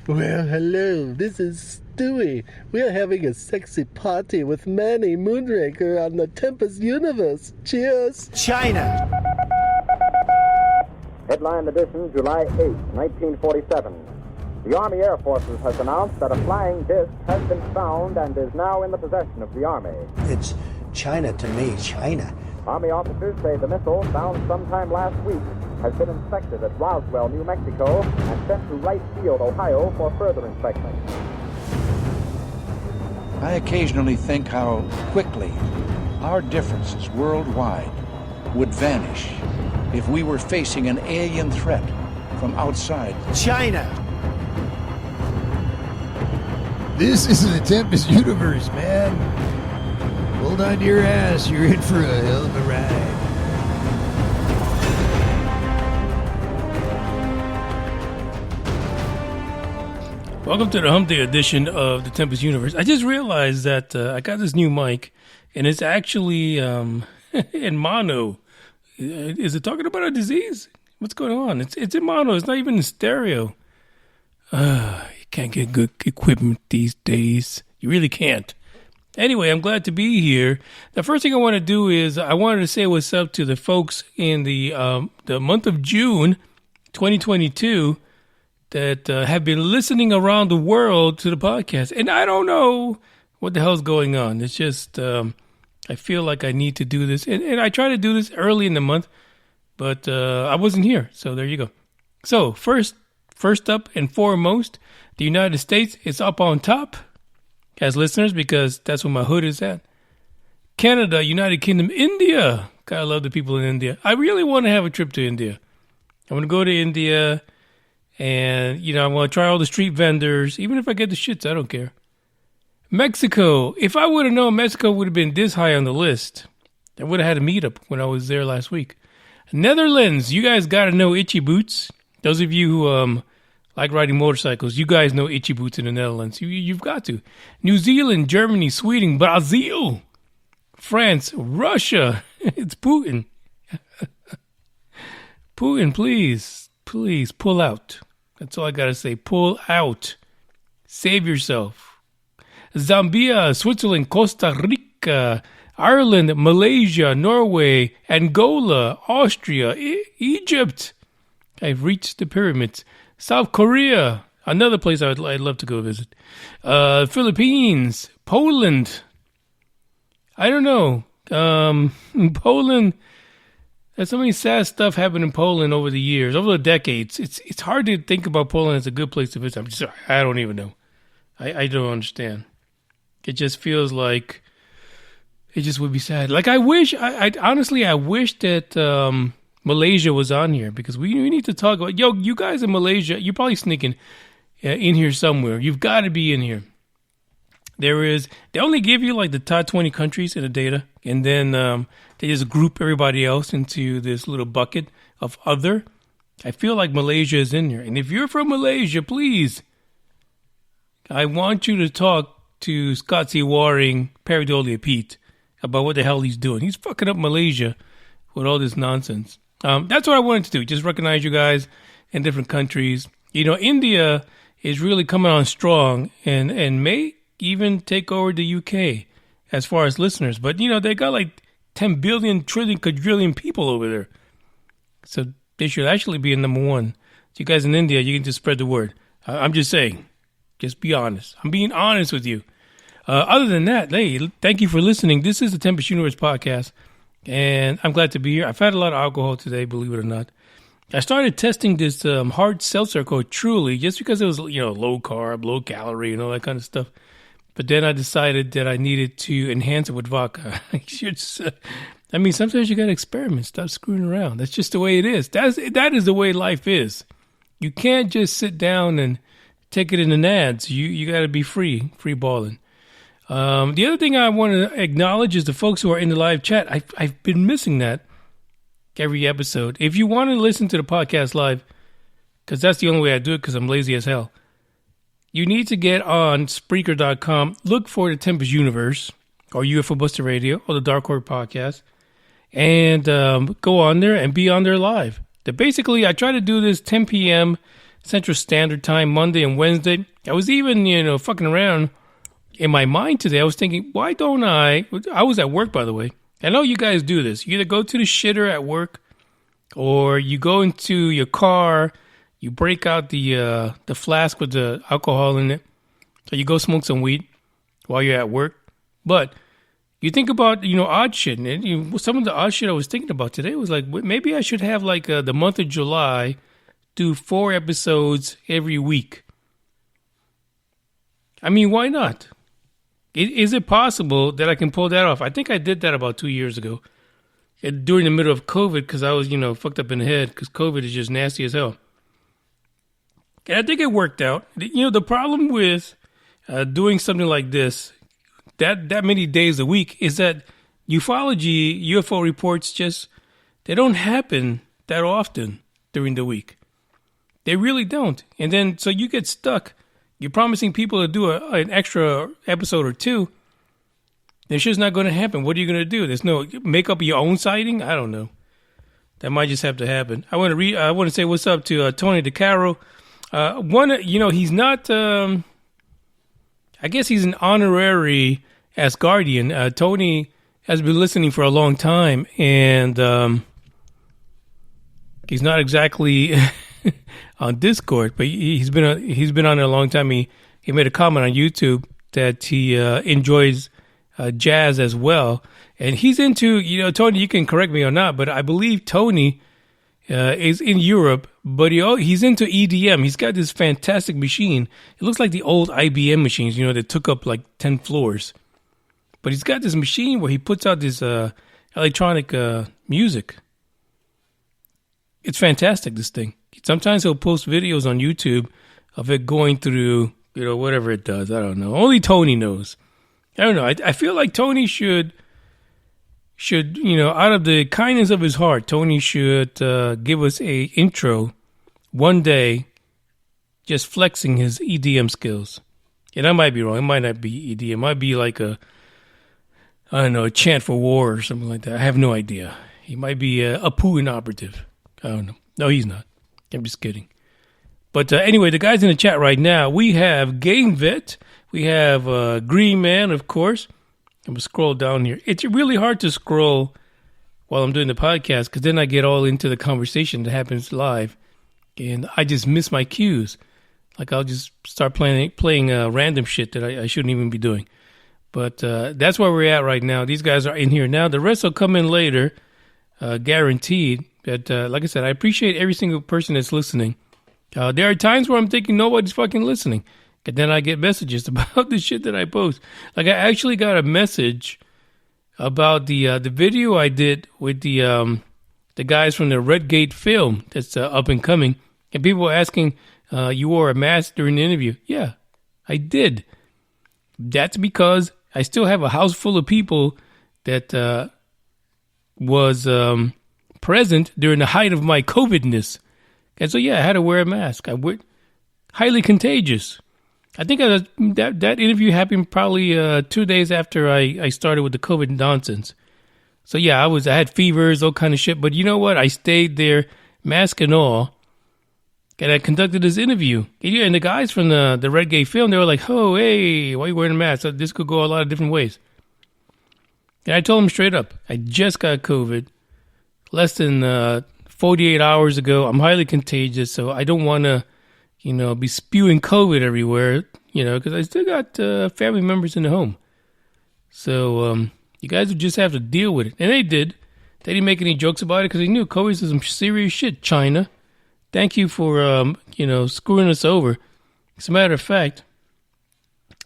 Well, hello, this is Stewie. We are having a sexy party with Manny Moonraker on the Tempest Universe. Cheers! China! Headline edition, July 8, 1947. The Army Air Forces has announced that a flying disc has been found and is now in the possession of the Army. It's China to me, China. Army officers say the missile, found sometime last week, has been inspected at Roswell, New Mexico, and sent to Wright Field, Ohio, for further inspection. I occasionally think how quickly our differences worldwide would vanish if we were facing an alien threat from outside. China! This is the Tempest Universe, man. Hold on to your ass. You're in for a hell of a ride. Welcome to the Hump Day edition of the Tempest Universe. I just realized that I got this new mic, and it's actually in mono. Is it talking about a disease? What's going on? It's in mono. It's not even in stereo. You can't get good equipment these days. You really can't. Anyway, I'm glad to be here. The first thing I want to do is I wanted to say what's up to the folks in the month of June 2022 that have been listening around the world to the podcast. And I don't know what the hell's going on. It's just I feel like I need to do this. And I try to do this early in the month, but I wasn't here. So there you go. So first up and foremost, the United States is up on top as listeners because that's where my hood is at. Canada, United Kingdom, India. God, I love the people in India. I really want to have a trip to India. I want to go to India. And, I want to try all the street vendors. Even if I get the shits, I don't care. Mexico. If I would have known Mexico would have been this high on the list, I would have had a meetup when I was there last week. Netherlands. You guys got to know Itchy Boots. Those of you who like riding motorcycles, you guys know Itchy Boots in the Netherlands. You've got to. New Zealand, Germany, Sweden, Brazil, France, Russia. It's Putin. Putin, please. Please, pull out. That's all I got to say. Pull out. Save yourself. Zambia, Switzerland, Costa Rica, Ireland, Malaysia, Norway, Angola, Austria, Egypt. I've reached the pyramids. South Korea, another place I'd love to go visit. Philippines, Poland. I don't know. Poland. There's so many sad stuff happened in Poland over the years, over the decades. It's hard to think about Poland as a good place to visit. I don't even know. I don't understand. It just feels like it just would be sad. Like I wish that Malaysia was on here because we need to talk about. Yo, you guys in Malaysia, you're probably sneaking in here somewhere. You've got to be in here. They only give you like the top 20 countries in the data, and then they just group everybody else into this little bucket of other. I feel like Malaysia is in there. And if you're from Malaysia, please, I want you to talk to Scott C. Waring, Paradolia Pete, about what the hell he's doing. He's fucking up Malaysia with all this nonsense. That's what I wanted to do, just recognize you guys in different countries. India is really coming on strong and may even take over the UK as far as listeners. But, they got like 10 billion, trillion, quadrillion people over there. So they should actually be in number one. So you guys in India, you can just spread the word. I'm just saying. Just be honest. I'm being honest with you. Other than that, hey, thank you for listening. This is the Tempest Universe podcast, and I'm glad to be here. I've had a lot of alcohol today, believe it or not. I started testing this hard seltzer called Truly just because it was, low carb, low calorie, and all that kind of stuff. But then I decided that I needed to enhance it with vodka. Sometimes you got to experiment. Stop screwing around. That's just the way it is. That is the way life is. You can't just sit down and take it in the nads. You got to be free balling. The other thing I want to acknowledge is the folks who are in the live chat. I've been missing that every episode. If you want to listen to the podcast live, because that's the only way I do it because I'm lazy as hell, you need to get on Spreaker.com, look for the Tempest Universe, or UFO Buster Radio, or the Dark Horse Podcast, and go on there and be on there live. Basically, I try to do this 10 p.m. Central Standard Time, Monday and Wednesday. I was even, fucking around in my mind today. I was thinking, why don't I was at work, by the way. I know you guys do this. You either go to the shitter at work or you go into your car, you break out the flask with the alcohol in it, so you go smoke some weed while you're at work. But you think about, odd shit. And some of the odd shit I was thinking about today was like, maybe I should have like the month of July do 4 episodes every week. I mean, why not? Is it possible that I can pull that off? I think I did that about 2 years ago during the middle of COVID because I was, fucked up in the head because COVID is just nasty as hell. And I think it worked out. The problem with doing something like this, that many days a week, is that ufology, UFO reports they don't happen that often during the week. They really don't. And then, so you get stuck. You're promising people to do an extra episode or 2. It's just not going to happen. What are you going to do? There's no make up your own sighting. I don't know. That might just have to happen. I want to say what's up to Tony DeCaro. He's not. I guess he's an honorary Asgardian. Tony has been listening for a long time, and he's not exactly on Discord, but he's been on there a long time. He made a comment on YouTube that he enjoys jazz as well, and he's into Tony. You can correct me or not, but I believe Tony is in Europe, but he's into EDM. He's got this fantastic machine. It looks like the old IBM machines, that took up like 10 floors. But he's got this machine where he puts out this electronic music. It's fantastic, this thing. Sometimes he'll post videos on YouTube of it going through, whatever it does. I don't know. Only Tony knows. I don't know. I feel like Tony should, out of the kindness of his heart, Tony should give us a intro one day, just flexing his EDM skills. And I might be wrong. It might not be EDM. It might be like a chant for war or something like that. I have no idea. He might be a Putin operative. I don't know. No, he's not. I'm just kidding. But anyway, the guys in the chat right now, we have Game Vet. We have Green Man, of course. I'm going to scroll down here. It's really hard to scroll while I'm doing the podcast because then I get all into the conversation that happens live. And I just miss my cues. Like I'll just start playing random shit that I shouldn't even be doing. But that's where we're at right now. These guys are in here now. The rest will come in later, guaranteed. But like I said, I appreciate every single person that's listening. There are times where I'm thinking nobody's fucking listening. And then I get messages about the shit that I post. Like I actually got a message about the video I did with the guys from the Red Gate film that's up and coming. And people were asking, you wore a mask during the interview. Yeah, I did. That's because I still have a house full of people that was present during the height of my COVIDness. And so, yeah, I had to wear a mask. Highly contagious. I think that interview happened probably 2 days after I started with the COVID nonsense. So, yeah, I had fevers, all kind of shit. But you know what? I stayed there, mask and all, and I conducted this interview. And the guys from the Red Gate film, they were like, oh, hey, why are you wearing a mask? So this could go a lot of different ways. And I told them straight up, I just got COVID less than 48 hours ago. I'm highly contagious, so I don't want to, be spewing COVID everywhere, because I still got family members in the home. So you guys would just have to deal with it. And they did. They didn't make any jokes about it because they knew COVID is some serious shit, China. Thank you for, screwing us over. As a matter of fact,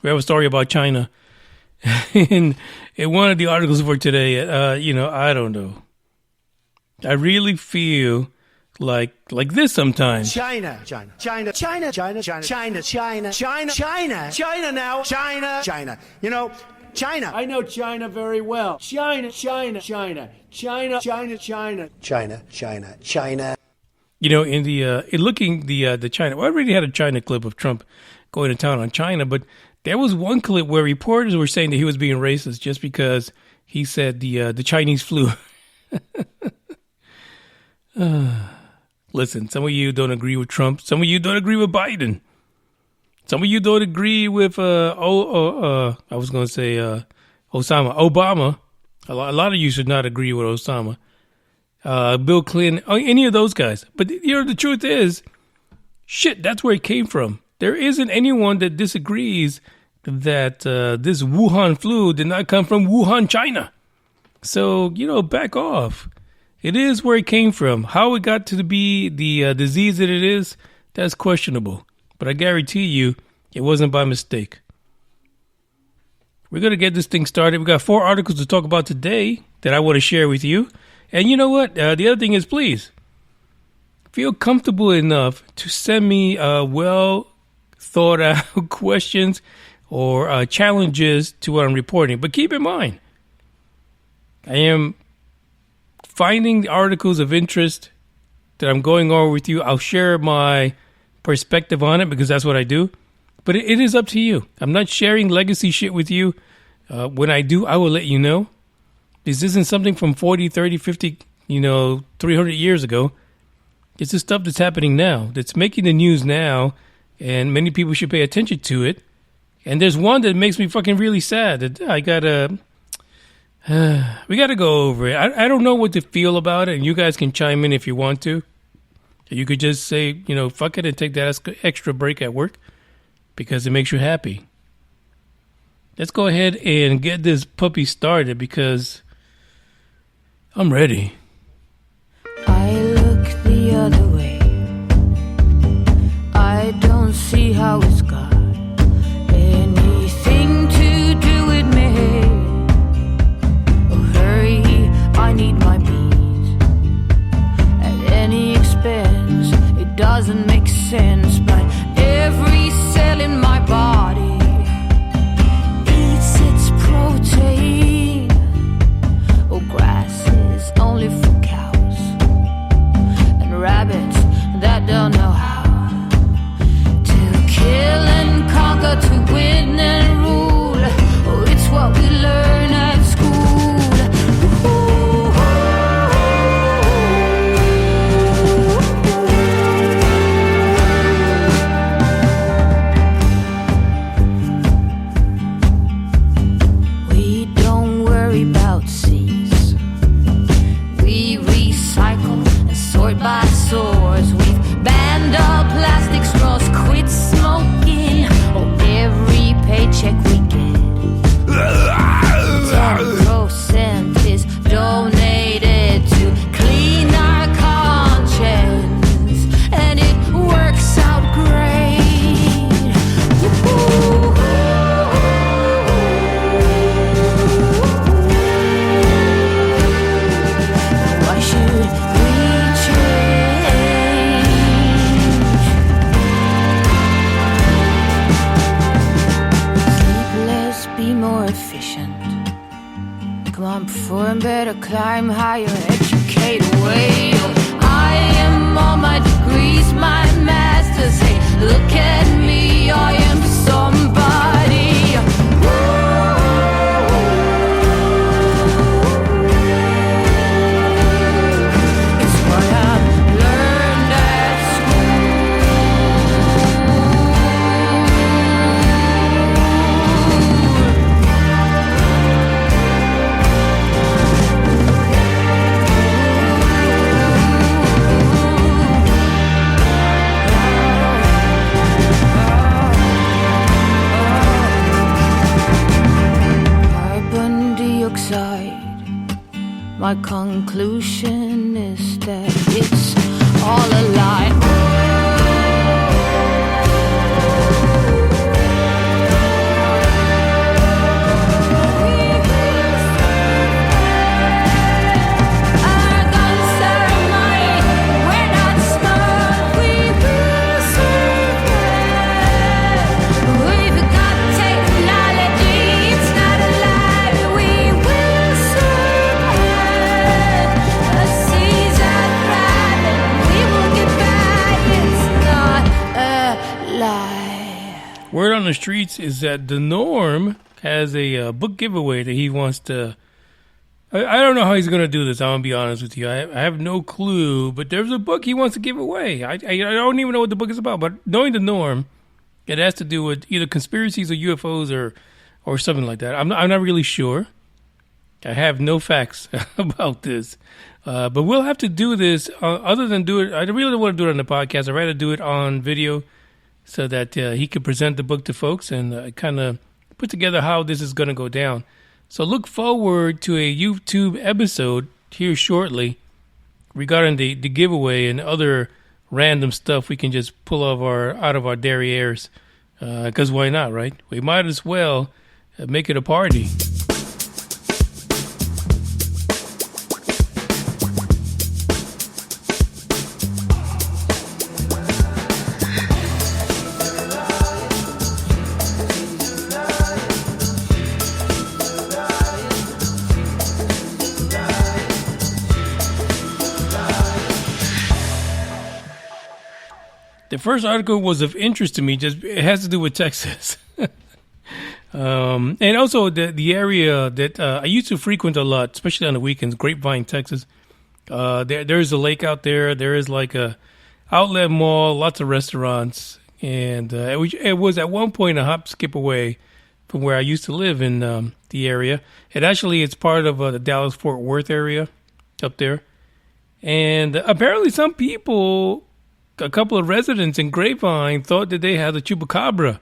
we have a story about China in one of the articles for today. I don't know. I really feel like this sometimes. China now, China. China. I know China very well. China. In the China, well, I already had a China clip of Trump going to town on China, but there was one clip where reporters were saying that he was being racist just because he said the Chinese flu. Listen, some of you don't agree with Trump. Some of you don't agree with Biden. Some of you don't agree with, Obama. A lot of you should not agree with Osama. Bill Clinton, any of those guys. But, the truth is, shit, that's where it came from. There isn't anyone that disagrees that this Wuhan flu did not come from Wuhan, China. So, back off. It is where it came from. How it got to be the disease that it is, that's questionable. But I guarantee you, it wasn't by mistake. We're going to get this thing started. We got 4 articles to talk about today that I want to share with you. And you know what? The other thing is, please, feel comfortable enough to send me well thought out questions or challenges to what I'm reporting. But keep in mind, I am finding the articles of interest that I'm going over with you. I'll share my perspective on it because that's what I do. But it is up to you. I'm not sharing legacy shit with you. When I do, I will let you know. This isn't something from 40, 30, 50, 300 years ago. It's the stuff that's happening now, that's making the news now, and many people should pay attention to it. And there's one that makes me fucking really sad. That we gotta go over it. I don't know what to feel about it, and you guys can chime in if you want to. You could just say, fuck it and take that extra break at work because it makes you happy. Let's go ahead and get this puppy started because I'm ready. I look the other way. I don't see how it's got anything to do with me. Oh, hurry, I need my beat at any expense. It doesn't make sense, but every cell in my body eats its protein. Oh, grass is only for cows and rabbits that don't know how to kill and conquer, to win and rule. Oh, it's what we learn at school. We don't worry about seas. We recycle and sort by source. We've banned all plastic straws, quit smoking. Oh, every paycheck we get, 10% is donated to clean our conscience, and it works out great. Why should we change? Sleep less, be more efficient. Come on, perform better, climb higher, educate away. I am all my degrees, my masters. Hey, look at me, I am somebody. It's what I've learned at carbon dioxide. My conclusion is that it's all a lie. Our guns are mine, we're not smart. We will survive. We've got technology, it's not a lie. We will survive. The seas are thriving, we will get by. It's not a lie. Word on the streets is that the Norm has a book giveaway that he wants to I don't know how he's going to do this. I'm going to be honest with you. I have no clue, but there's a book he wants to give away. I don't even know what the book is about, but knowing the norm, it has to do with either conspiracies or UFOs or something like that. I'm not really sure. I have no facts about this. But we'll have to do this. Other than do it, I really don't want to do it on the podcast. I'd rather do it on video so that he could present the book to folks and kind of put together how this is going to go down. So look forward to a YouTube episode here shortly regarding the giveaway and other random stuff we can just pull out of our derrieres. Because why not, right? We might as well make it a party. The first article was of interest to me. Just it has to do with Texas, and also the area that I used to frequent a lot, especially on the weekends. Grapevine, Texas. There's a lake out there. There is like a outlet mall, lots of restaurants, and it was at one point a hop skip away from where I used to live in the area. It's part of the Dallas-Fort Worth area up there, and apparently some people. A couple of residents in Grapevine thought that they had a Chupacabra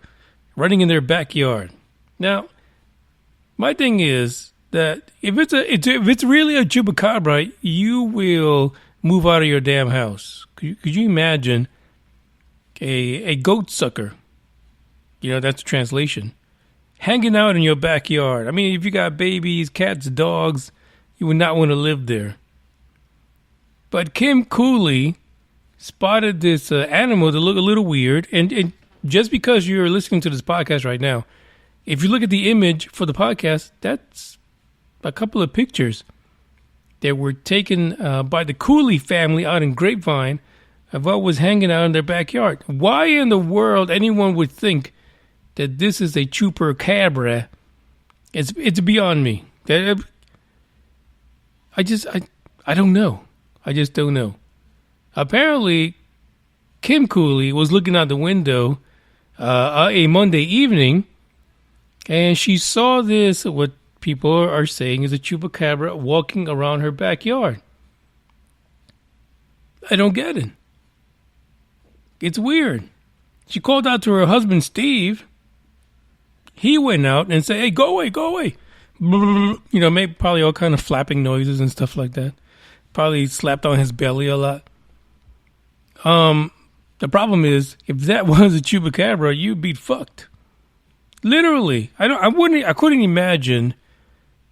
running in their backyard. Now, my thing is that if it's really a Chupacabra, you will move out of your damn house. Could you imagine a goat sucker? That's the translation. Hanging out in your backyard. I mean, if you got babies, cats, dogs, you would not want to live there. But Kim Cooley spotted this animal that looked a little weird. And just because you're listening to this podcast right now, if you look at the image for the podcast, that's a couple of pictures that were taken by the Cooley family out in Grapevine of what was hanging out in their backyard. Why in the world anyone would think that this is a Chupacabra, it's beyond me. I don't know. I just don't know. Apparently, Kim Cooley was looking out the window a Monday evening, and she saw this, what people are saying is a Chupacabra walking around her backyard. I don't get it. It's weird. She called out to her husband, Steve. He went out and said, "Hey, go away, go away." Made probably all kind of flapping noises and stuff like that. Probably slapped on his belly a lot. The problem is, if that was a Chupacabra, you'd be fucked. Literally. I couldn't imagine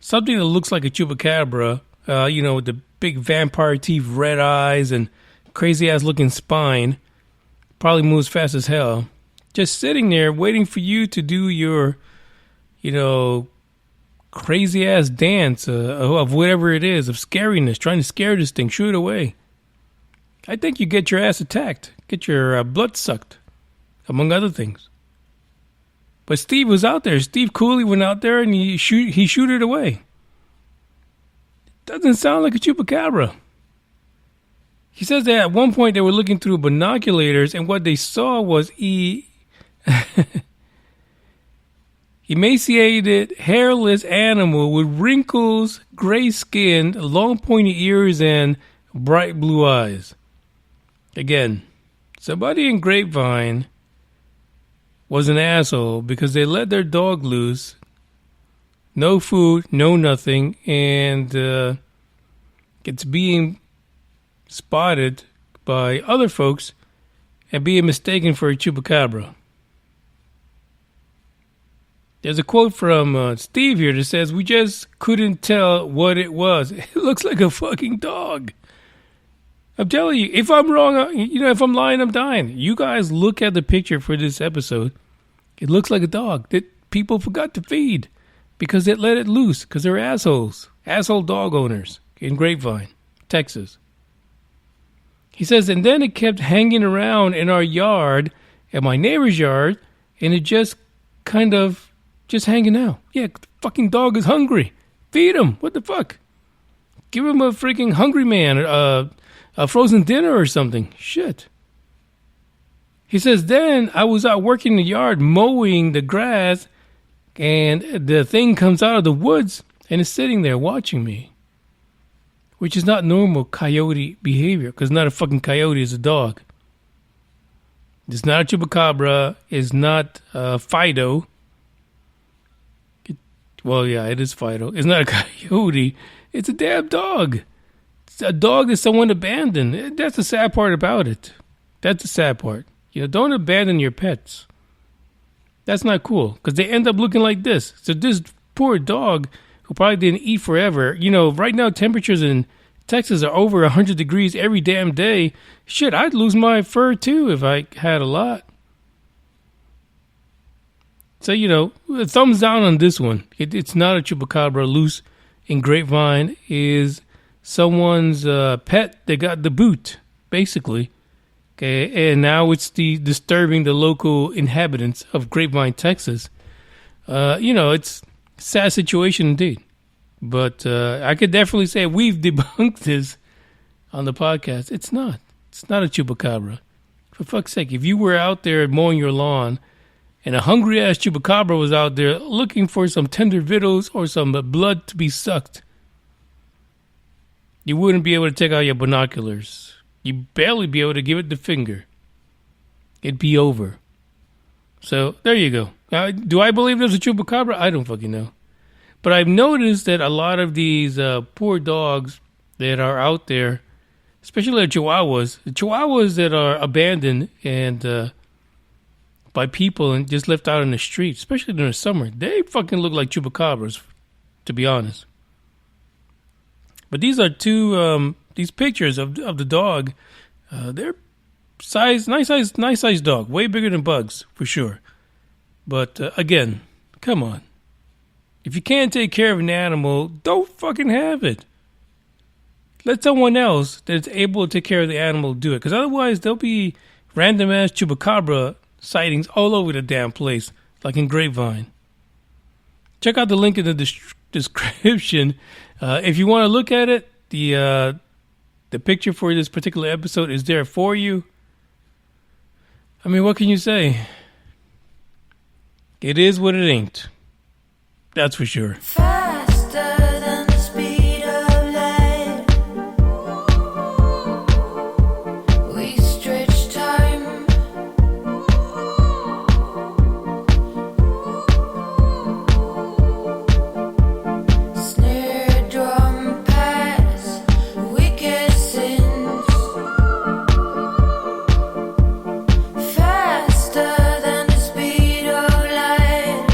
something that looks like a Chupacabra, with the big vampire teeth, red eyes, and crazy ass looking spine. Probably moves fast as hell. Just sitting there waiting for you to do your, crazy ass dance of whatever it is, of scariness, trying to scare this thing, shoo it away. I think you get your ass attacked, get your blood sucked, among other things. But Steve was out there. Steve Cooley went out there and he shooed it away. Doesn't sound like a Chupacabra. He says that at one point they were looking through binoculars and what they saw was emaciated, hairless animal with wrinkles, gray skin, long pointy ears, and bright blue eyes. Again, somebody in Grapevine was an asshole because they let their dog loose. No food, no nothing, and it's being spotted by other folks and being mistaken for a Chupacabra. There's a quote from Steve here that says, "We just couldn't tell what it was. It looks like a fucking dog." I'm telling you, if I'm wrong, if I'm lying, I'm dying. You guys look at the picture for this episode. It looks like a dog that people forgot to feed because they let it loose because they're assholes. Asshole dog owners in Grapevine, Texas. He says, and then it kept hanging around in our yard, at my neighbor's yard, and it just kind of just hanging out. Yeah, the fucking dog is hungry. Feed him. What the fuck? Give him a freaking Hungry Man, a frozen dinner or something. Shit. He says, then I was out working in the yard mowing the grass, and the thing comes out of the woods and is sitting there watching me. Which is not normal coyote behavior, because not a fucking coyote, is a dog. It's not a chupacabra. It's not Fido. Well, yeah, it is Fido. It's not a coyote. It's a damn dog. It's a dog that someone abandoned. That's the sad part about it. That's the sad part. Don't abandon your pets. That's not cool, because they end up looking like this. So this poor dog who probably didn't eat forever. Right now temperatures in Texas are over 100 degrees every damn day. Shit, I'd lose my fur too if I had a lot. So, thumbs down on this one. It's not a chupacabra. Loose in Grapevine is someone's pet that got the boot, basically. Okay, and now it's disturbing the local inhabitants of Grapevine, Texas. It's a sad situation indeed. But I could definitely say we've debunked this on the podcast. It's not. It's not a chupacabra. For fuck's sake, if you were out there mowing your lawn and a hungry-ass chupacabra was out there looking for some tender victuals or some blood to be sucked, you wouldn't be able to take out your binoculars. You'd barely be able to give it the finger. It'd be over. So, there you go. Now, do I believe there's a chupacabra? I don't fucking know. But I've noticed that a lot of these poor dogs that are out there, especially the chihuahuas that are abandoned and by people and just left out in the street, especially during the summer, they fucking look like chupacabras, to be honest. But these are these pictures of the dog. They're nice size dog, way bigger than Bugs for sure. But again, come on. If you can't take care of an animal, don't fucking have it. Let someone else that's able to take care of the animal do it. Because otherwise, there'll be random-ass chupacabra sightings all over the damn place, like in Grapevine. Check out the link in the description. If you want to look at it, the picture for this particular episode is there for you. I mean, what can you say? It is what it ain't. That's for sure. Faster than the speed of light, we stretch time. Snare drum pass, wicked sins. Faster than the speed of light.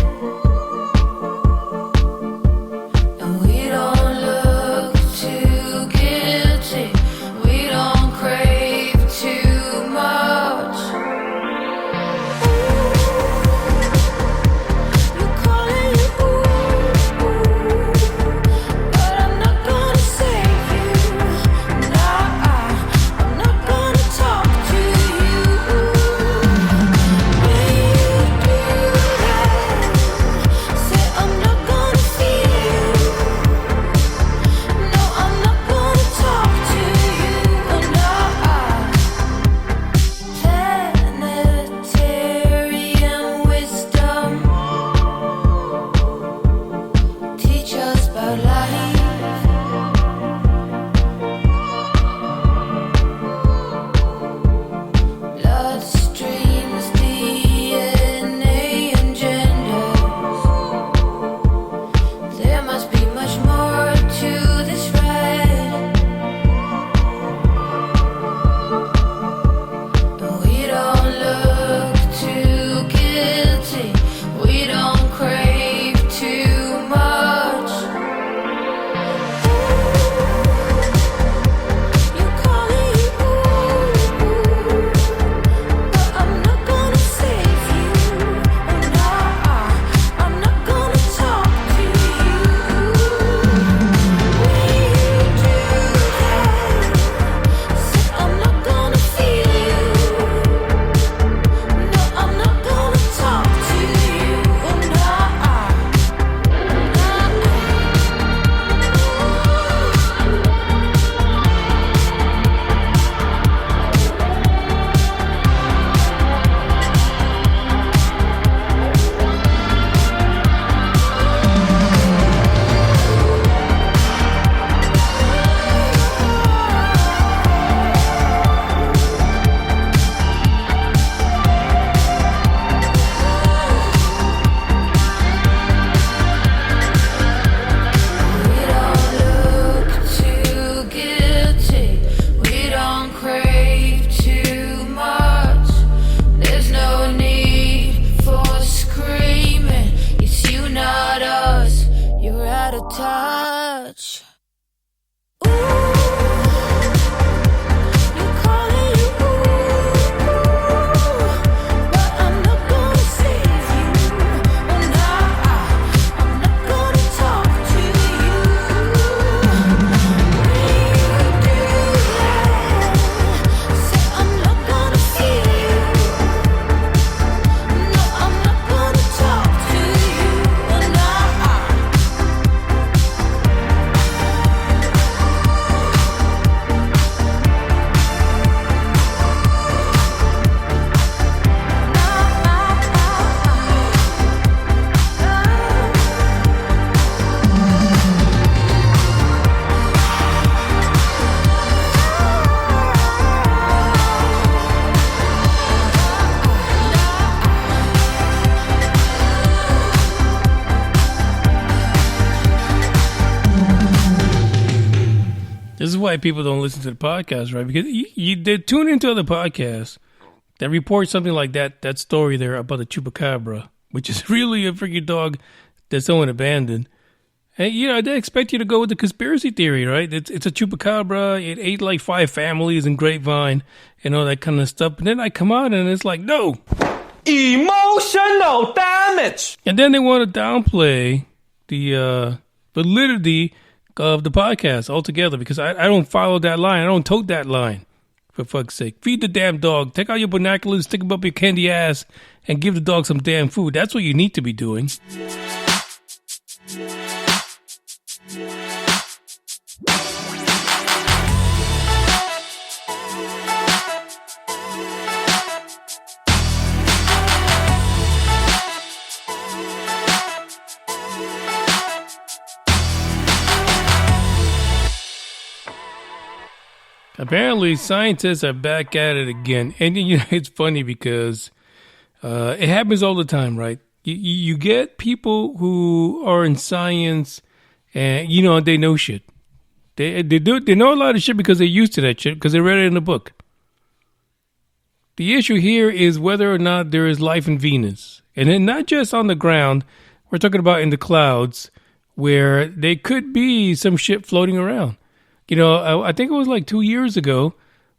is why people don't listen to the podcast, right? Because they tune into other podcasts that report something like that story there about the Chupacabra, which is really a freaking dog that someone abandoned. And, they expect you to go with the conspiracy theory, right? It's a Chupacabra. It ate like 5 families in Grapevine and all that kind of stuff. And then I come out and it's like, no. Emotional damage. And then they want to downplay the validity of the podcast altogether because I don't follow that line. I don't tote that line, for fuck's sake. Feed the damn dog. Take out your binoculars, stick them up your candy ass, and give the dog some damn food. That's what you need to be doing. Apparently, scientists are back at it again. And, it's funny because it happens all the time, right? You get people who are in science and, they know shit. They know a lot of shit because they're used to that shit because they read it in a book. The issue here is whether or not there is life in Venus. And then not just on the ground. We're talking about in the clouds where there could be some shit floating around. I think it was like 2 years ago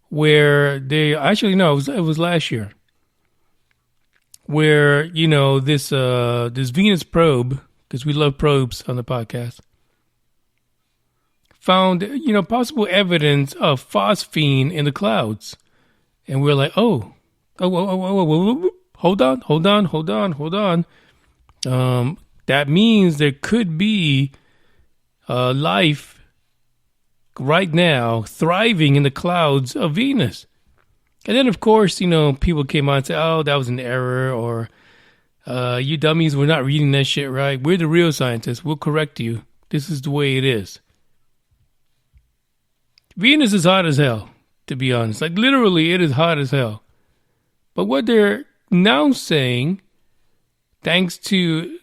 where it was last year where, this Venus probe, because we love probes on the podcast, found, possible evidence of phosphine in the clouds. And we're like, hold on. That means there could be life right now thriving in the clouds of Venus. And then, of course, people came on and said, oh, that was an error, or you dummies were not reading that shit right. We're the real scientists. We'll correct you. This is the way it is. Venus is hot as hell, to be honest. Like, literally, it is hot as hell. But what they're now saying, thanks to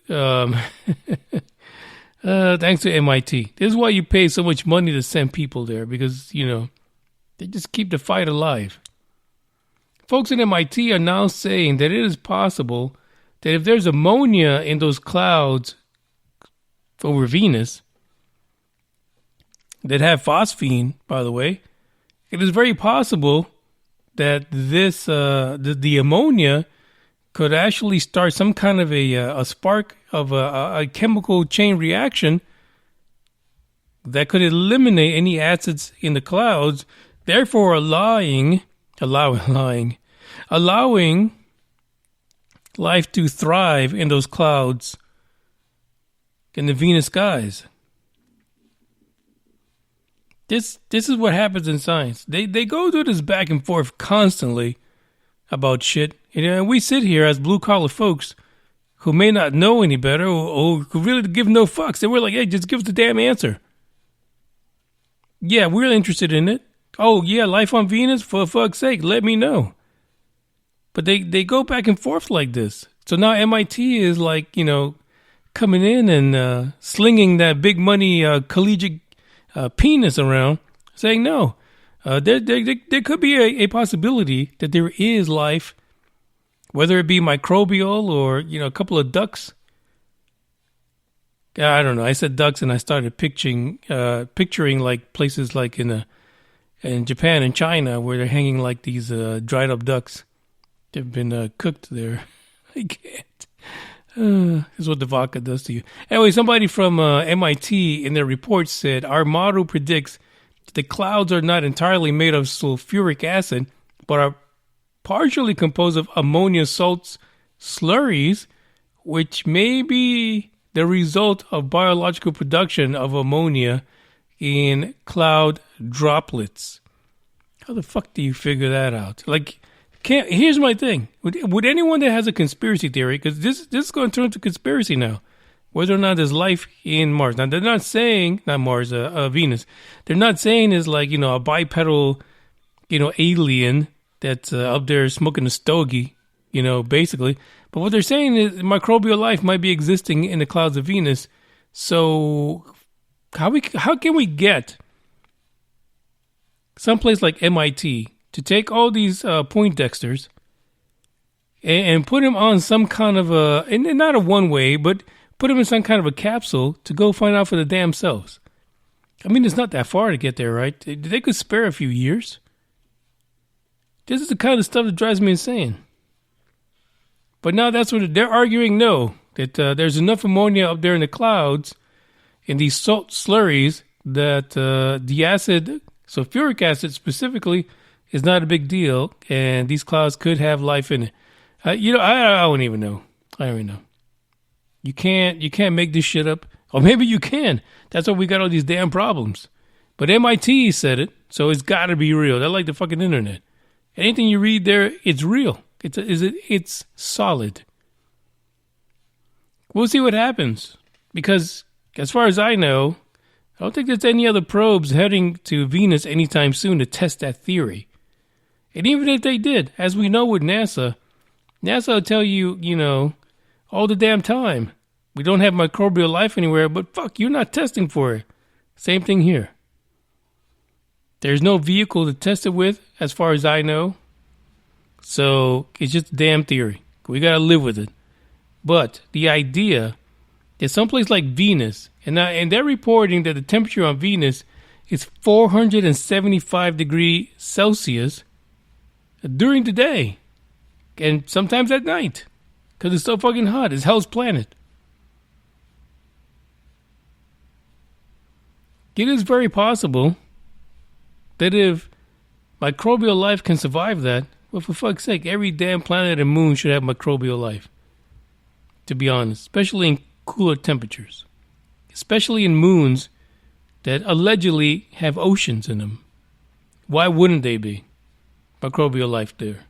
MIT. This is why you pay so much money to send people there, because, they just keep the fight alive. Folks at MIT are now saying that it is possible that if there's ammonia in those clouds over Venus that have phosphine, by the way, it is very possible that the ammonia could actually start some kind of a spark of a chemical chain reaction that could eliminate any acids in the clouds, therefore allowing life to thrive in those clouds in the Venus skies. This is what happens in science. They go through this back and forth constantly about shit. And we sit here as blue-collar folks who may not know any better or who really give no fucks. And we're like, hey, just give us the damn answer. Yeah, we're interested in it. Oh, yeah, life on Venus? For fuck's sake, let me know. But they go back and forth like this. So now MIT is like, coming in and slinging that big money collegiate penis around, saying no. There could be a possibility that there is life, whether it be microbial or, a couple of ducks. I don't know. I said ducks and I started picturing like places like in Japan and China where they're hanging like these dried up ducks. They've been cooked there. I can't. This is what the vodka does to you. Anyway, somebody from MIT in their report said, our model predicts the clouds are not entirely made of sulfuric acid, but are partially composed of ammonia salts slurries, which may be the result of biological production of ammonia in cloud droplets. How the fuck do you figure that out? Like, here's my thing. Would anyone that has a conspiracy theory, because this is going to turn into conspiracy now, whether or not there's life in Mars. Now, they're not saying, not Mars, Venus. They're not saying it's like, a bipedal, alien that's up there smoking a stogie, basically. But what they're saying is microbial life might be existing in the clouds of Venus. So how can we get someplace like MIT to take all these Poindexters and put them on some kind of and not a one-way, but put them in some kind of a capsule to go find out for the damn selves. I mean, it's not that far to get there, right? They could spare a few years. This is the kind of stuff that drives me insane. But now that's what they're arguing, no, that there's enough ammonia up there in the clouds, in these salt slurries, that the acid, sulfuric acid specifically, is not a big deal, and these clouds could have life in it. I don't even know. I don't even know. You can't make this shit up. Or maybe you can. That's why we got all these damn problems. But MIT said it, so it's got to be real. They're like the fucking internet. Anything you read there, it's real. It's solid. We'll see what happens. Because as far as I know, I don't think there's any other probes heading to Venus anytime soon to test that theory. And even if they did, as we know with NASA will tell you, all the damn time, we don't have microbial life anywhere, but fuck, you're not testing for it. Same thing here. There's no vehicle to test it with, as far as I know. So it's just a damn theory. We got to live with it. But the idea that someplace like Venus, and they're reporting that the temperature on Venus is 475 degrees Celsius during the day. And sometimes at night. Because it's so fucking hot. It's hell's planet. It is very possible that if microbial life can survive that, well, for fuck's sake, every damn planet and moon should have microbial life. To be honest. Especially in cooler temperatures. Especially in moons that allegedly have oceans in them. Why wouldn't they be? Microbial life there.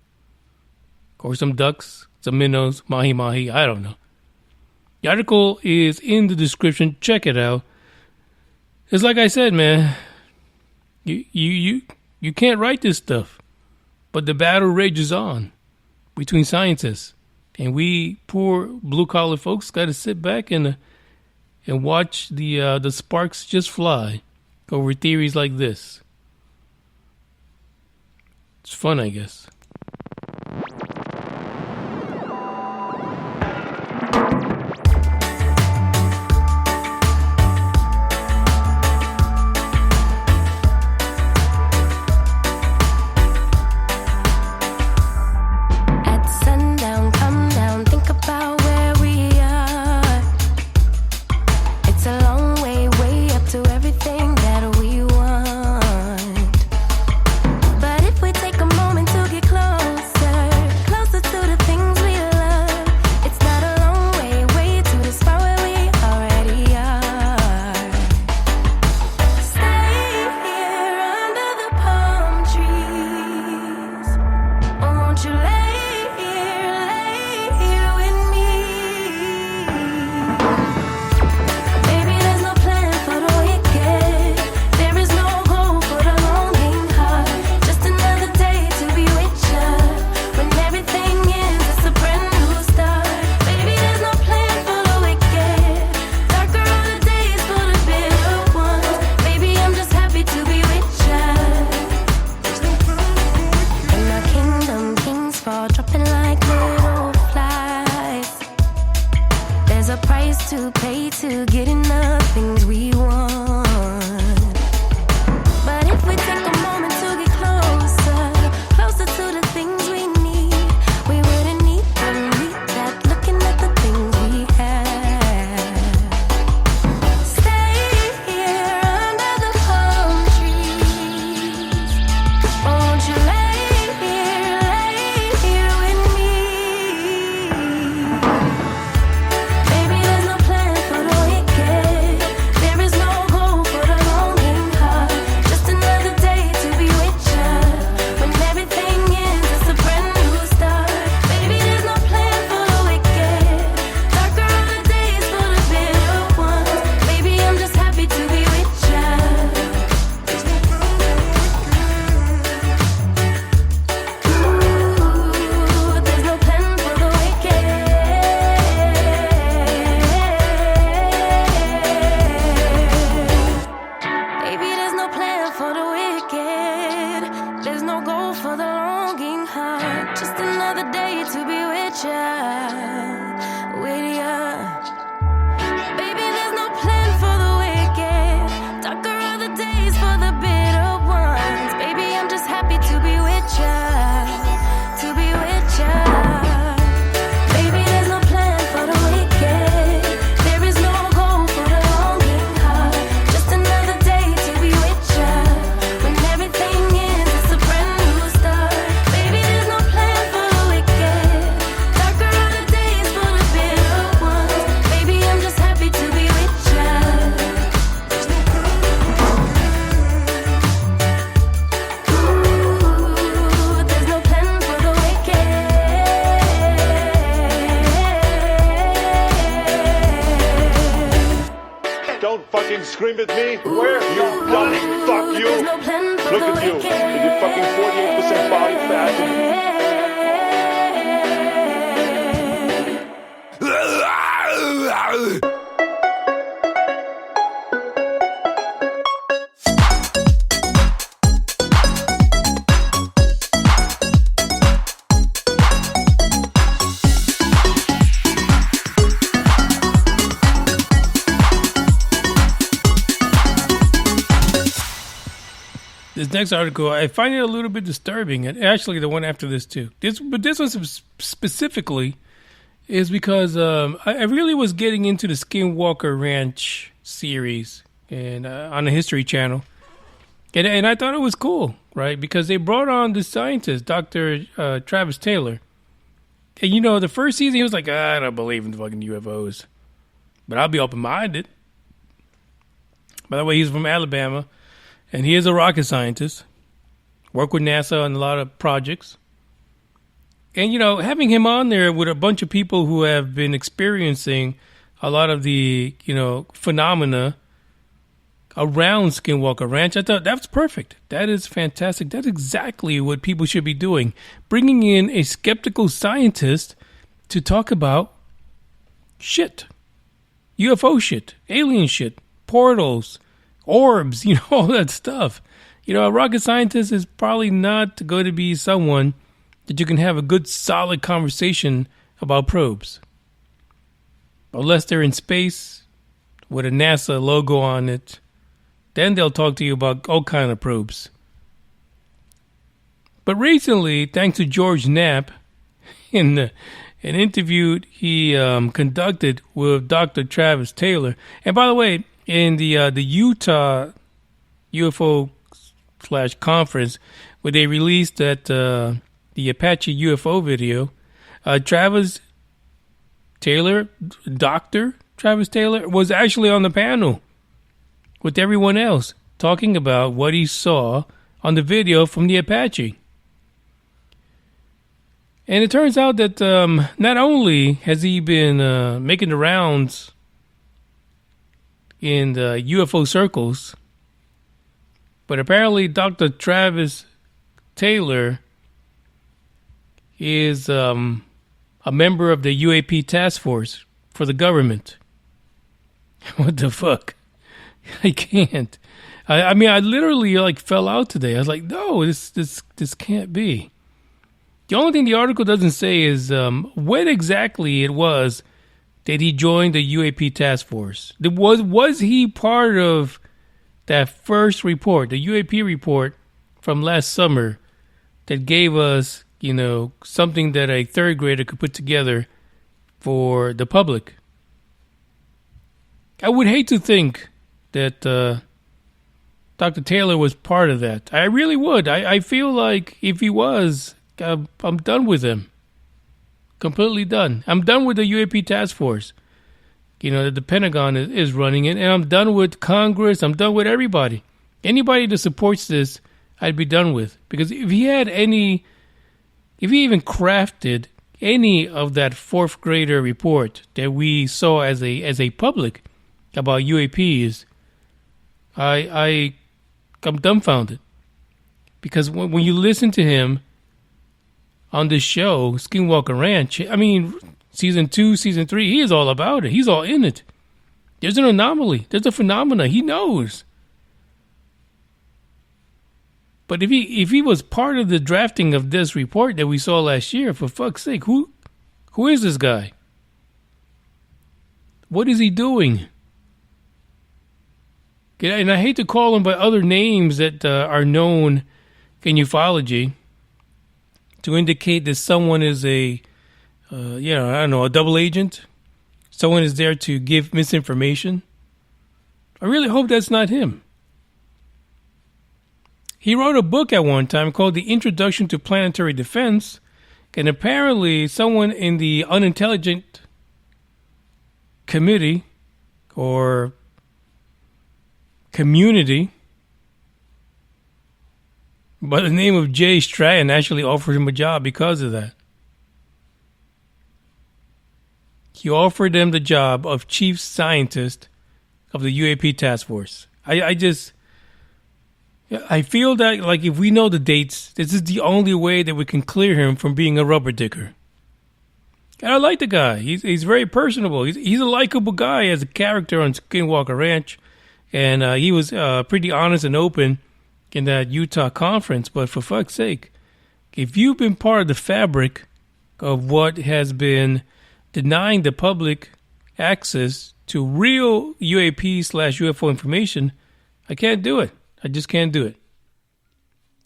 Or some ducks, some minnows, mahi-mahi, I don't know. The article is in the description. Check it out. It's like I said, man. You can't write this stuff. But the battle rages on between scientists. And we poor blue-collar folks got to sit back and watch the sparks just fly over theories like this. It's fun, I guess. There is no fucking scream at me? Where? You dummy, fuck you. Look at you, with your fucking 48% body fat. This next article, I find it a little bit disturbing, and actually the one after this too. This one specifically is because I really was getting into the Skinwalker Ranch series and on the History Channel, and I thought it was cool, right? Because they brought on this scientist, Dr. Travis Taylor, and you know, the first season he was like, I don't believe in fucking UFOs, but I'll be open-minded. By the way, he's from Alabama. And he is a rocket scientist, worked with NASA on a lot of projects. And, you know, having him on there with a bunch of people who have been experiencing a lot of the, you know, phenomena around Skinwalker Ranch, I thought that's perfect. That is fantastic. That's exactly what people should be doing. Bringing in a skeptical scientist to talk about shit. UFO shit, alien shit, portals, orbs, you know, all that stuff. You know, a rocket scientist is probably not going to be someone that you can have a good, solid conversation about probes. Unless they're in space with a NASA logo on it, then they'll talk to you about all kind of probes. But recently, thanks to George Knapp, in an interview he conducted with Dr. Travis Taylor, and by the way, in the Utah UFO / conference, where they released that the Apache UFO video, Travis Taylor, Dr. Travis Taylor, was actually on the panel with everyone else talking about what he saw on the video from the Apache. And it turns out that not only has he been making the rounds in the UFO circles, but apparently Dr. Travis Taylor is a member of the UAP task force for the government. What the fuck? I can't. I mean, I literally like fell out today. I was like, no, this can't be. The only thing the article doesn't say is when exactly it was that he joined the UAP task force. Was he part of that first report, the UAP report from last summer that gave us, you know, something that a third grader could put together for the public? I would hate to think that Dr. Taylor was part of that. I really would. I feel like if he was, I'm done with him. Completely done. I'm done with the UAP task force, you know, that the Pentagon is running it, and I'm done with Congress. I'm done with everybody. Anybody that supports this, I'd be done with. Because if he even crafted any of that fourth grader report that we saw as a public about UAPs, I'm dumbfounded. Because when you listen to him on this show, Skinwalker Ranch, I mean, season 2, season 3, he is all about it. He's all in it. There's an anomaly. There's a phenomena. He knows. But if he was part of the drafting of this report that we saw last year, for fuck's sake, who is this guy? What is he doing? And I hate to call him by other names that are known in ufology to indicate that someone is a double agent. Someone is there to give misinformation. I really hope that's not him. He wrote a book at one time called The Introduction to Planetary Defense, and apparently someone in the unintelligent committee or community by the name of Jay Stratton actually offered him a job because of that. He offered him the job of chief scientist of the UAP task force. I feel that, like, if we know the dates, this is the only way that we can clear him from being a rubber dicker. And I like the guy. He's very personable. He's a likable guy as a character on Skinwalker Ranch. And he was pretty honest and open in that Utah conference. But for fuck's sake, if you've been part of the fabric of what has been denying the public access to real UAP/UFO information, I can't do it. I just can't do it.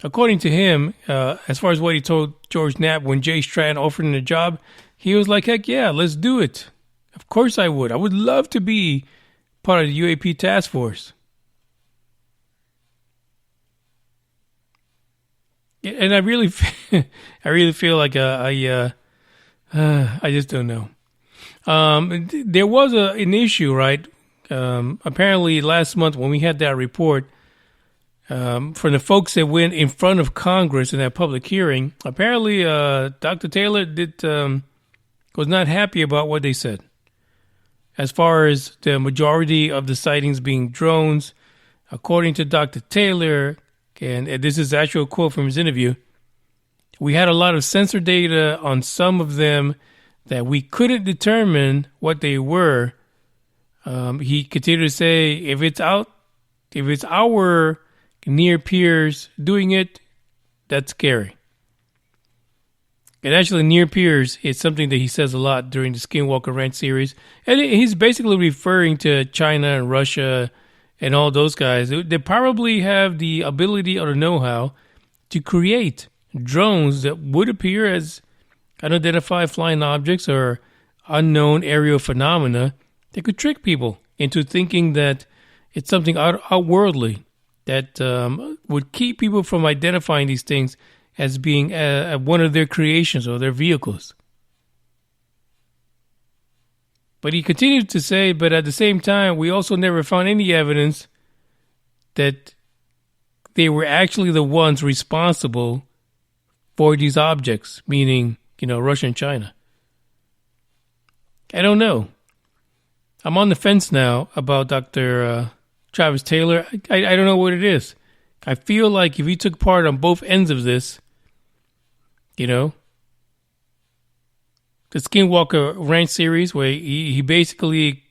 According to him, as far as what he told George Knapp when Jay Stratton offered him a job, he was like, heck yeah, let's do it. Of course I would. I would love to be part of the UAP task force. And I really feel like I just don't know. There was an issue, right? Apparently last month when we had that report, from the folks that went in front of Congress in that public hearing, apparently Dr. Taylor was not happy about what they said. As far as the majority of the sightings being drones, according to Dr. Taylor, and this is the actual quote from his interview, we had a lot of sensor data on some of them that we couldn't determine what they were. He continued to say, if it's our near peers doing it, that's scary. And actually, near peers is something that he says a lot during the Skinwalker Ranch series. And he's basically referring to China and Russia and all those guys. They probably have the ability or the know-how to create drones that would appear as unidentified flying objects or unknown aerial phenomena that could trick people into thinking that it's something outworldly that would keep people from identifying these things as being one of their creations or their vehicles. But he continued to say, but at the same time, we also never found any evidence that they were actually the ones responsible for these objects, meaning, Russia and China. I don't know. I'm on the fence now about Dr. Travis Taylor. I don't know what it is. I feel like if he took part on both ends of this, the Skinwalker Ranch series, where he basically,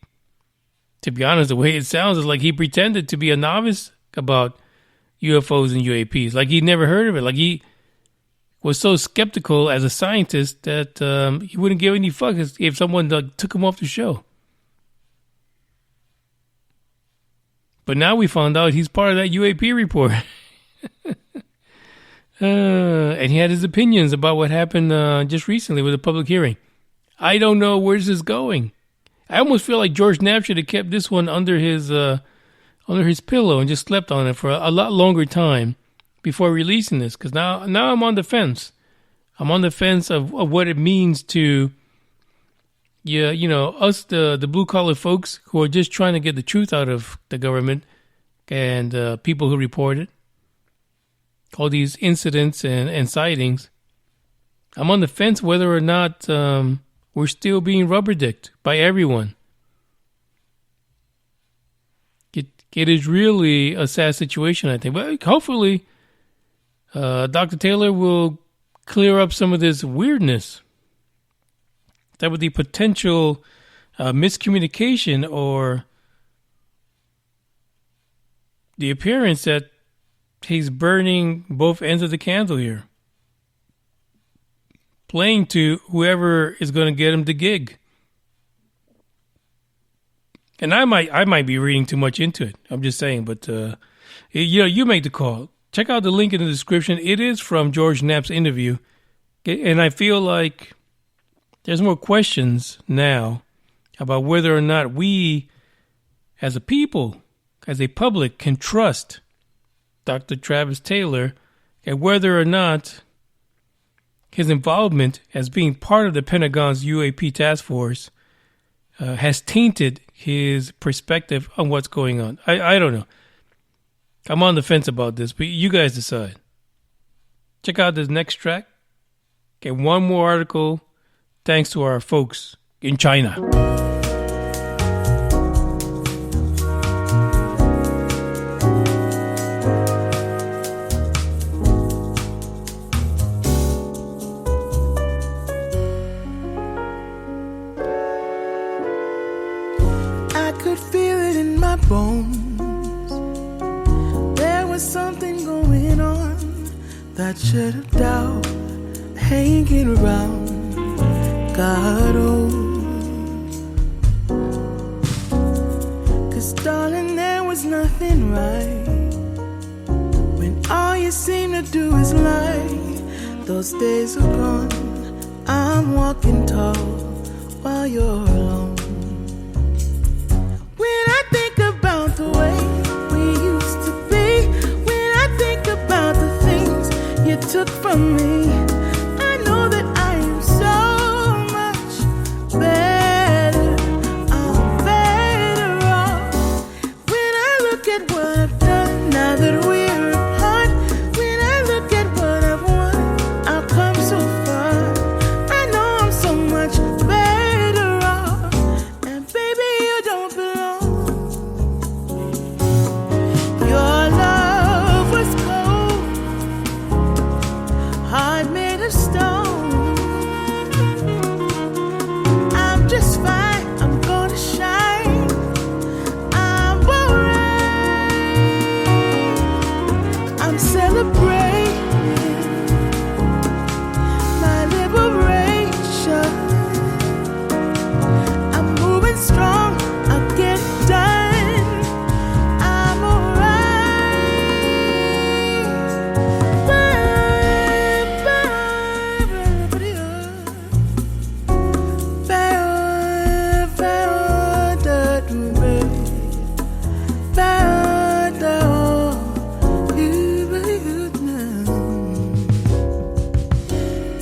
to be honest, the way it sounds is like he pretended to be a novice about UFOs and UAPs. Like he'd never heard of it. Like he was so skeptical as a scientist that he wouldn't give any fucks if someone took him off the show. But now we found out he's part of that UAP report. And he had his opinions about what happened just recently with the public hearing. I don't know where's this going. I almost feel like George Knapp should have kept this one under his pillow and just slept on it for a lot longer time before releasing this. Because now I'm on the fence. I'm on the fence of what it means to, us, the blue-collar folks who are just trying to get the truth out of the government and people who report it. All these incidents and sightings. I'm on the fence whether or not we're still being rubber-dicked by everyone. It is really a sad situation, I think. But hopefully, Dr. Taylor will clear up some of this weirdness. That with the potential miscommunication or the appearance that he's burning both ends of the candle here. Playing to whoever is going to get him the gig. And I might be reading too much into it. I'm just saying, but you make the call. Check out the link in the description. It is from George Knapp's interview. And I feel like there's more questions now about whether or not we, as a people, as a public, can trust Dr. Travis Taylor, and whether or not his involvement as being part of the Pentagon's UAP task force has tainted his perspective on what's going on. I don't know. I'm on the fence about this, but you guys decide. Check out this next track. Get one more article thanks to our folks in China. could feel it in my bones. There was something going on, that shade of doubt hanging around. God, oh. 'Cause darling, there was nothing right when all you seem to do is lie. Those days are gone, I'm walking tall while you're alone. When I think about the way we used to be, when I think about the things you took from me, I know that I am so much better. I'm better off. When I look at what I've done now that we're apart, when I look at what I've won, I've come so far. I know I'm so much better off. And baby, you don't belong. Your love was cold, heart made of stone. I'm just fine, I'm gonna shine. I'm alright. I'm celebrating my liberation. I'm moving strong, I'll get it done. I'm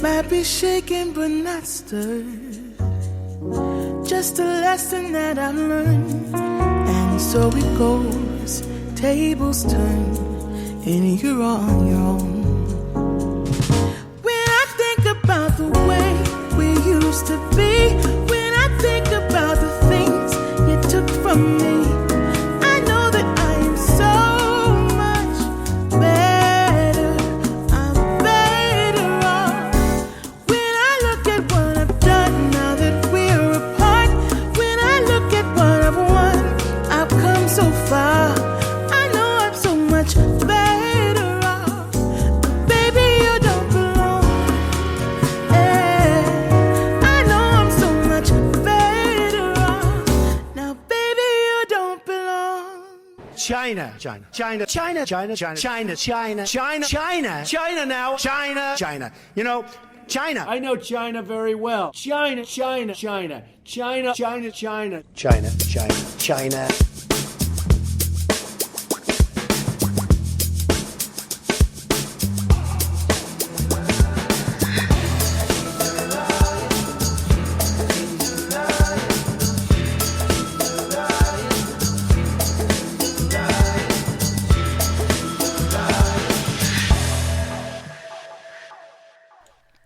might be shaken but not stirred. Just a lesson that I've learned. And so it goes, tables turn, and you're on your own. When I think about the way we used to be, when I think about the things you took from me, I know that I am so much better. I'm better off. When I look at what I've done now that we're apart, when I look at what I've won, I've come so far. I know I'm so much better off. Baby, you don't belong. I know I'm so much better off. Now, baby, you don't belong. China, China, China, China, China, China, China, China, China, China, China now, China, China. You know, China. I know China very well. China, China, China, China, China, China, China, China, China.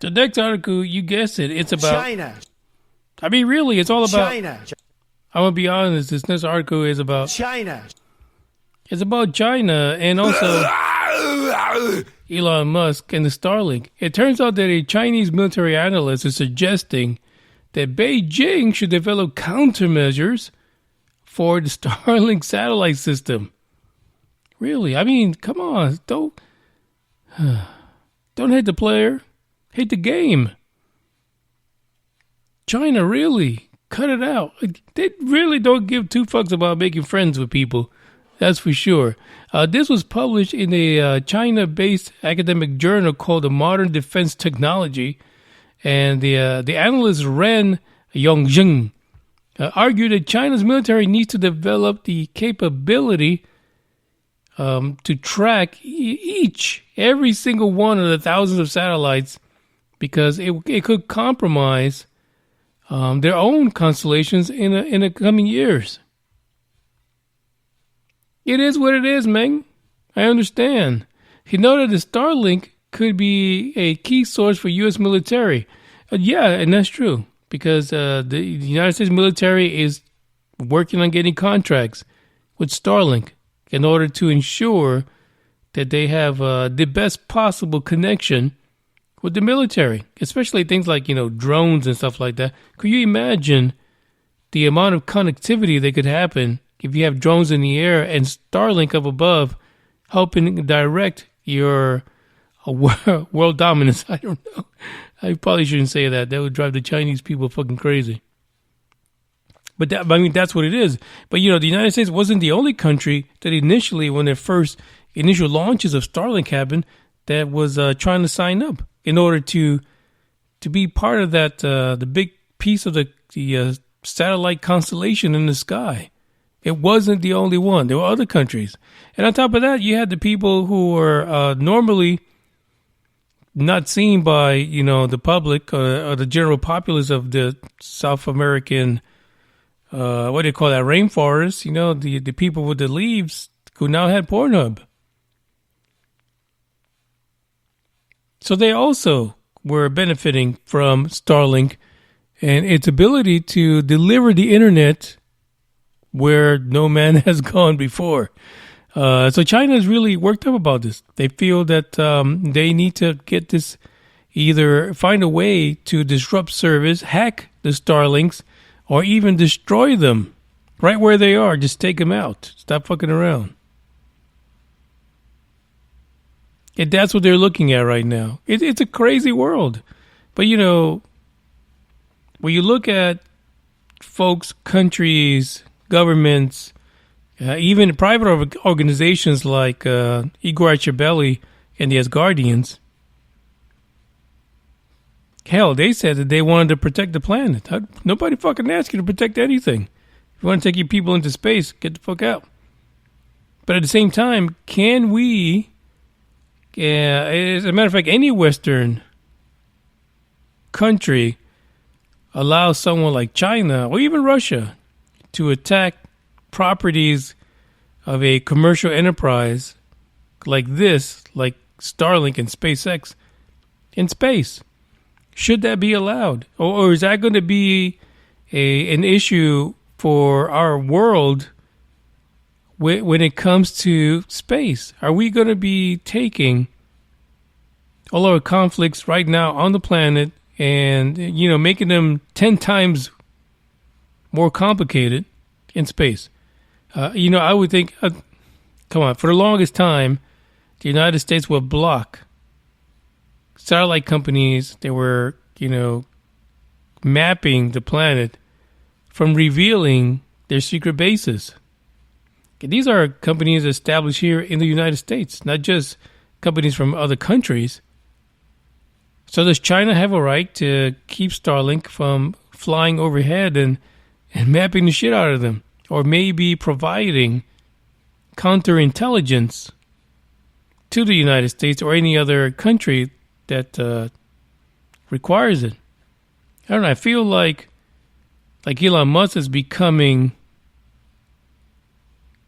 The next article, you guessed it, it's about China. I mean, really, it's all about China. I'm gonna be honest. This next article is about China. It's about China and also Elon Musk and the Starlink. It turns out that a Chinese military analyst is suggesting that Beijing should develop countermeasures for the Starlink satellite system. Really? I mean, come on, don't hate the player, hate the game. China, really, cut it out. They really don't give two fucks about making friends with people. That's for sure. This was published in a China-based academic journal called the Modern Defense Technology, and the analyst Ren Yongzheng argued that China's military needs to develop the capability to track every single one of the thousands of satellites, because it could compromise their own constellations in the coming years. It is what it is, Meng. I understand. He noted the Starlink could be a key source for U.S. military. Yeah, and that's true, because the United States military is working on getting contracts with Starlink in order to ensure that they have the best possible connection with the military, especially things like, drones and stuff like that. Could you imagine the amount of connectivity that could happen if you have drones in the air and Starlink up above helping direct your world dominance. I don't know. I probably shouldn't say that. That would drive the Chinese people fucking crazy. But that's what it is. But, the United States wasn't the only country that initially, when their first initial launches of Starlink happened, that was trying to sign up in order to be part of that, the big piece of the satellite constellation in the sky. It wasn't the only one. There were other countries. And on top of that, you had the people who were normally not seen by, the public or the general populace of the South American, what do you call that, rainforest, the people with the leaves who now had Pornhub. So they also were benefiting from Starlink and its ability to deliver the internet where no man has gone before. So China is really worked up about this. They feel that they need to get this, either find a way to disrupt service, hack the Starlinks, or even destroy them right where they are. Just take them out. Stop fucking around. And that's what they're looking at right now. It's a crazy world. But, when you look at folks, countries, governments, even private organizations like Igor Archibelli and the Asgardians, hell, they said that they wanted to protect the planet. Nobody fucking asked you to protect anything. If you want to take your people into space, get the fuck out. But at the same time, can we, as a matter of fact, any Western country allow someone like China or even Russia to attack properties of a commercial enterprise like this, like Starlink and SpaceX, in space? Should that be allowed? Or is that going to be an issue for our world when it comes to space? Are we going to be taking all our conflicts right now on the planet and, making them 10 times more complicated in space? I would think, come on, for the longest time, the United States would block satellite companies that were, mapping the planet from revealing their secret bases. These are companies established here in the United States, not just companies from other countries. So does China have a right to keep Starlink from flying overhead and mapping the shit out of them? Or maybe providing counterintelligence to the United States or any other country that requires it? I don't know. I feel like Elon Musk is becoming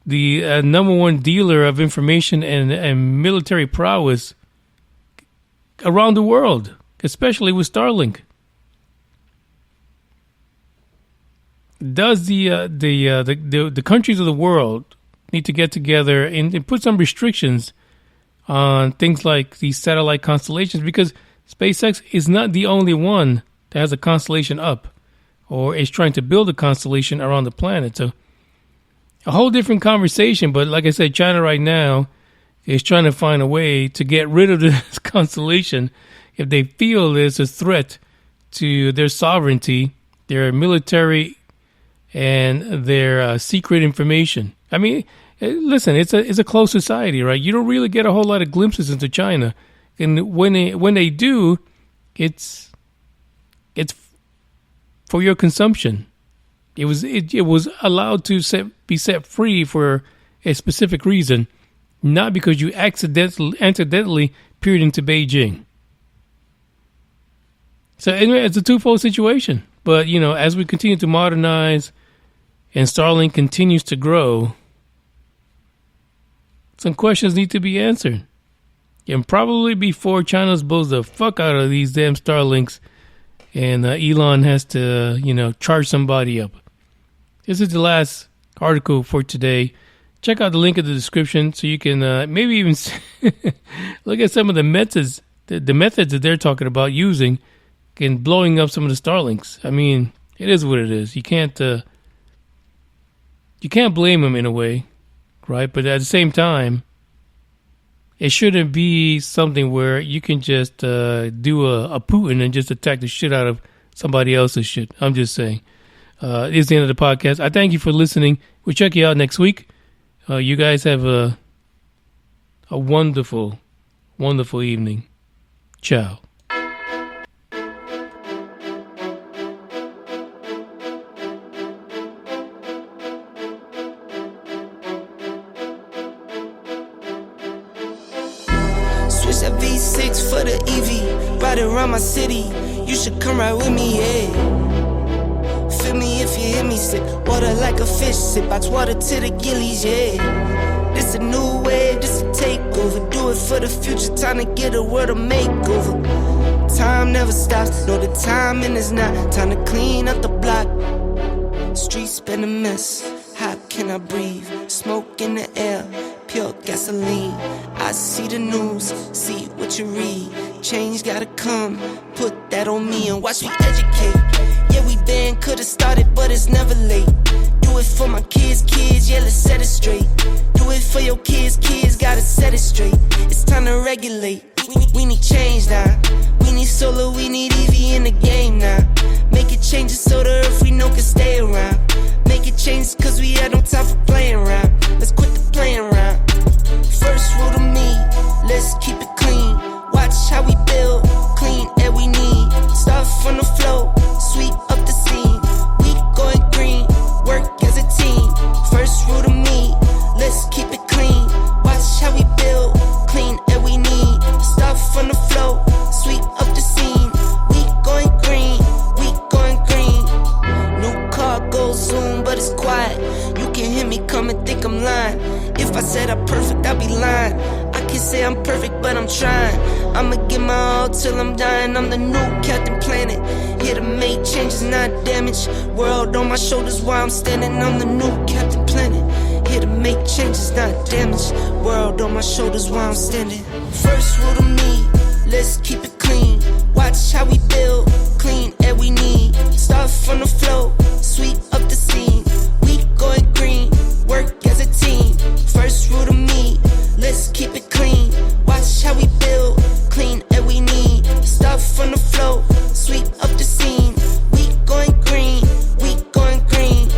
the number one dealer of information and military prowess around the world, especially with Starlink. Does the countries of the world need to get together and put some restrictions on things like these satellite constellations? Because SpaceX is not the only one that has a constellation up or is trying to build a constellation around the planet. So a whole different conversation. But like I said, China right now is trying to find a way to get rid of this constellation if they feel there's a threat to their sovereignty, their military, and their secret information. I mean, listen, it's a closed society, right? You don't really get a whole lot of glimpses into China, and when they do, it's for your consumption. It was allowed to be set free for a specific reason, not because you accidentally peered into Beijing. So anyway, it's a twofold situation. But as we continue to modernize and Starlink continues to grow, some questions need to be answered. And probably before China blows the fuck out of these damn Starlinks and Elon has to, charge somebody up. This is the last article for today. Check out the link in the description so you can maybe even look at some of the methods that they're talking about using in blowing up some of the Starlinks. I mean, it is what it is. You can't you can't blame them in a way, right? But at the same time, it shouldn't be something where you can just do a Putin and just attack the shit out of somebody else's shit. I'm just saying. It's the end of the podcast. I thank you for listening. We'll check you out next week. You guys have a wonderful, wonderful evening. Ciao. Switch that V6 for the EV. Ride it around my city. You should come ride with me, yeah. Feel me if you hear me sip. Water like a fish, sip. Box water to the gillies, yeah. This a new wave, this a takeover. Do it for the future, time to get a world a makeover. Time never stops, no the timing is not. Time to clean up the block. Streets been a mess, how can I breathe? Smoke in the air, pure gasoline. I see the news, see what you read. Change gotta come, put that on me and watch me educate. Yeah, we been, could've started, but it's never late. Do it for my kids, yeah, let's set it straight. Do it for your kids, gotta set it straight. It's time to regulate, we need change now. We need solar, we need EV in the game now. Make it changes so the earth we know can stay around. Make it changes cause we had no time for playing around. Let's quit the playing around. First rule to me, let's keep it clean. Watch how we build, clean air we need. Start from the flow, sweep up the scene. We going green, work as a team. First rule to me, let's keep it clean. Watch how we build, clean air we need. Start from the flow, sweep up the scene. We going green, we going green. New car goes zoom, but it's quiet. You can hear me come and think I'm lying. If I said I'm perfect, I'd be lying. I can't say I'm perfect, but I'm trying. I'ma give my all till I'm dying. I'm the new Captain Planet, here to make changes, not damage. World on my shoulders while I'm standing. I'm the new Captain Planet, here to make changes, not damage. World on my shoulders while I'm standing. First rule to me, let's keep it clean. Watch how we build, clean air we need. Start from the flow, sweep up the scene. We going green, work as a team. First rule to me, let's keep it clean. Watch how we build, clean air we need. Start from the flow, sweep up the scene. We going green, we going green.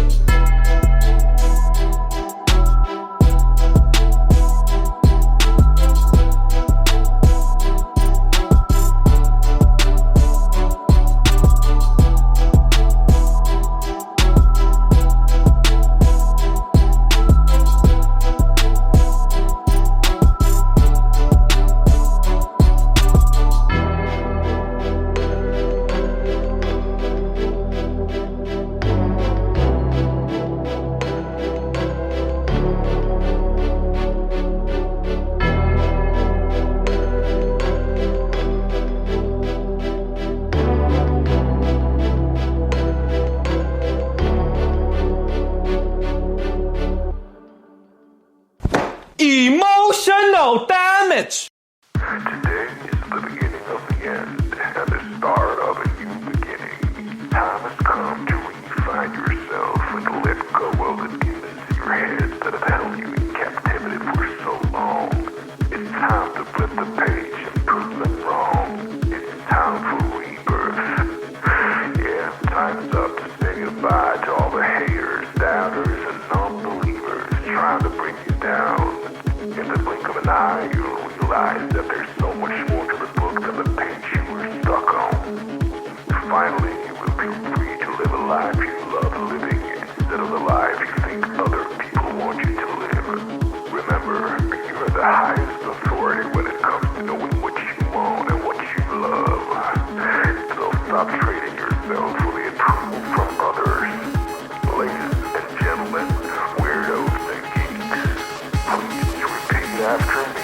Emotional damage. Today is the beginning of the end and the start of a new beginning. Time has come to refine yourself and let go of the demons in your head that have held you in captivity for so long. It's time to flip the page and prove them wrong. It's time for rebirth. Yeah, time's up to say goodbye to all the haters, doubters, and non-believers trying to bring you down. In the blink of an eye, you'll realize that there's so much more to the book than the page you were stuck on. Finally, you will feel free to live a life you love living instead of the life you think other people want you to live. Remember, you're the highest authority when it comes to knowing what you want and what you love. So stop trading yourself for the approval from others. Ladies and gentlemen, weirdos and geeks, please repeat after me.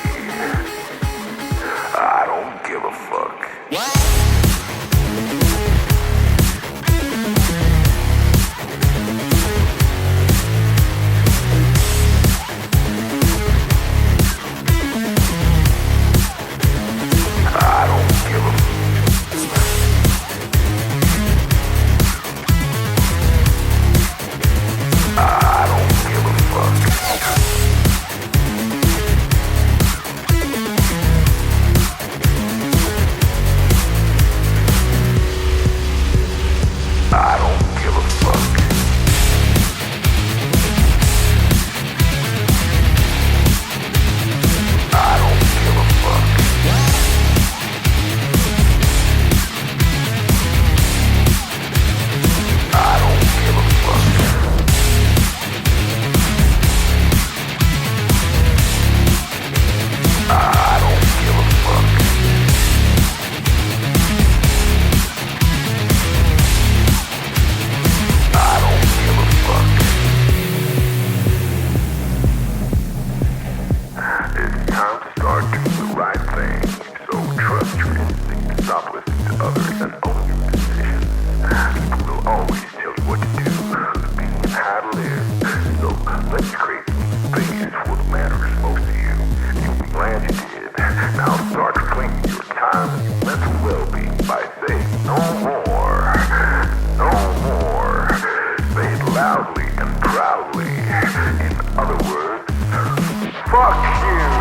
and proudly. In other words, fuck you!